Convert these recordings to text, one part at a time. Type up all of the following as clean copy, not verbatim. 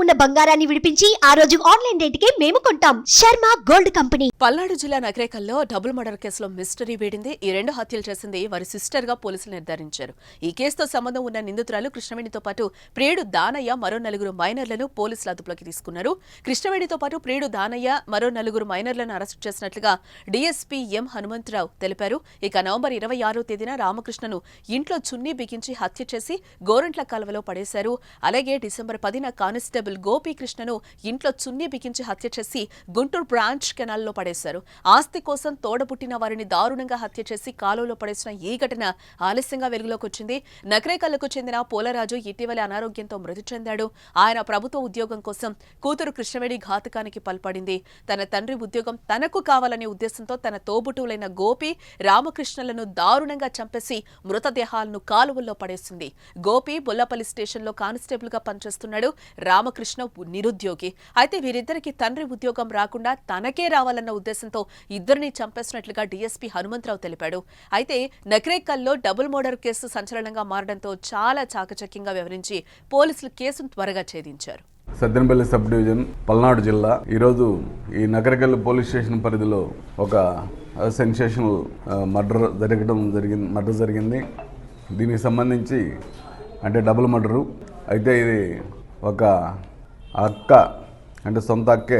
ఉన్న బంగారాన్ని విడిపించి ఆ రోజు ఆన్లైన్ రేటుకే మేము కొంటాం. Sharma gold company. పల్నాడు జిల్లా నగరేకల్లో డబుల్ మర్డర్ కేసులో మిస్టరీ వీడింది. ఈ 2 హత్యలు చేసింది వారి సిస్టర్ గా పోలీసులు నిర్ధారించారు. ఈ కేసుతో సంబంధం ఉన్న నిందితురాలు కృష్ణవేణితో పాటు ప్రియుడు దానయ్య మరో 4 మైనర్లను పోలీసులు అదుపులోకి తీసుకున్నారు. కృష్ణవేణితో పాటు ప్రియుడు దానయ్య మరో 4 మైనర్లను అరెస్టు చేసినట్లుగా డీఎస్పీ ఎం హనుమంతరావు తెలిపారు. ఇక నవంబర్ 26వ తేదీన రామకృష్ణను ఇంట్లో చున్నీ బిగించి హత్య చేసి గోరంట్ల కాలువలో పడేశారు. అలాగే డిసెంబర్ 10న కానిస్టేబుల్ గోపీకృష్ణను ఇంట్లో చున్నీ బిగించి హత్య చేసి గుంటూరు బ్రాంచ్ కెనాల్లో పడేశారు. ఆస్తి కోసం తోడబుట్టిన వారిని దారుణంగా హత్య చేసి కాలువలో పడేసిన ఈ ఘటన ఆలస్యంగా వెలుగులోకి వచ్చింది. నగరేకల్లకు చెందిన పోలరాజు ఇటీవల అనారోగ్యంతో మృతి చెందాడు. ఆయన ప్రభుత్వ ఉద్యోగం కోసం కూతురు కృష్ణవేణి ఘాతకానికి పాల్పడింది. తన తండ్రి ఉద్యోగం తనకు కావాలనే ఉద్దేశంతో తన తోబుటువులైన గోపి రామకృష్ణలను దారుణంగా చంపేసి మృతదేహాలను కాలువల్లో పడేసింది. గోపి బొల్లపల్లి స్టేషన్లో కానిస్టేబుల్ గా పనిచేస్తున్నాడు. రామకృష్ణ నిరుద్యోగి. అయితే వీరిద్దరికి తండ్రి ఉద్యోగం రాకుండా తనకే రావాలన్న ఉద్దేశంతో ఇద్దరిని చంపేసినట్లుగా డీఎస్పీ హనుమంతరావు తెలిపాడు. అయితే నగరేకల్లో డబుల్ మర్డర్ కేసు సంచలనంగా మారడంతో చాలా చాకచక్యంగా వ్యవహరించి పోలీసులు కేసును త్వరగా ఛేదించారు. సద్దెనపల్లి సబ్ డివిజన్ పల్నాడు జిల్లా ఈరోజు ఈ నగరేకల్ పోలీస్ స్టేషన్ పరిధిలో ఒక సెన్సేషనల్ మర్డర్ జరిగింది. దీనికి సంబంధించి అంటే డబుల్ మర్డరు. అయితే ఇది ఒక అక్క అంటే సొంత అక్కే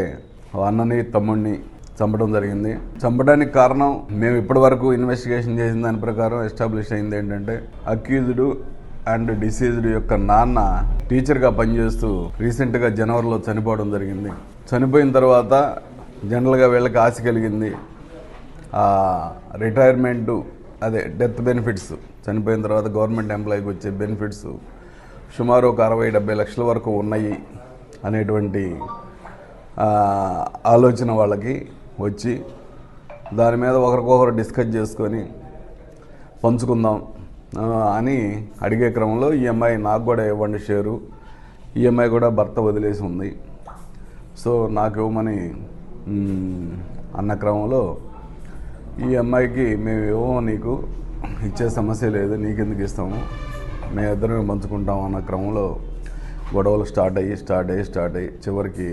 అన్నని తమ్ముడిని చంపడం జరిగింది. చంపడానికి కారణం మేము ఇప్పటి వరకు ఇన్వెస్టిగేషన్ చేసిన దాని ప్రకారం ఎస్టాబ్లిష్ అయింది ఏంటంటే అక్యూజ్డ్ అండ్ డిసీజ్డ్ యొక్క నాన్న టీచర్గా పనిచేస్తూ రీసెంట్గా జనవరిలో చనిపోవడం జరిగింది. చనిపోయిన తర్వాత జనరల్గా వీళ్ళకి ఆశ కలిగింది రిటైర్మెంటు అదే డెత్ బెనిఫిట్స్, చనిపోయిన తర్వాత గవర్నమెంట్ ఎంప్లాయీకి వచ్చే బెనిఫిట్స్ సుమారు ఒక 60-70 లక్షల వరకు ఉన్నాయి అనేటువంటి ఆలోచన వాళ్ళకి వచ్చి దాని మీద ఒకరికొకరు డిస్కస్ చేసుకొని పంచుకుందాం అని అడిగే క్రమంలో ఈ అమ్మాయి నాకు కూడా ఇవ్వండి షేరు, ఈ అమ్మాయి కూడా భర్త వదిలేసి ఉంది, సో నాకు ఇవ్వమని అన్న క్రమంలో ఈ అమ్మాయికి మేము ఇవ్వము, నీకు ఇచ్చే సమస్య లేదు, నీకెందుకు ఇస్తాము, మేమిద్దరమే పంచుకుంటాం అన్న క్రమంలో గొడవలు స్టార్ట్ అయ్యి చివరికి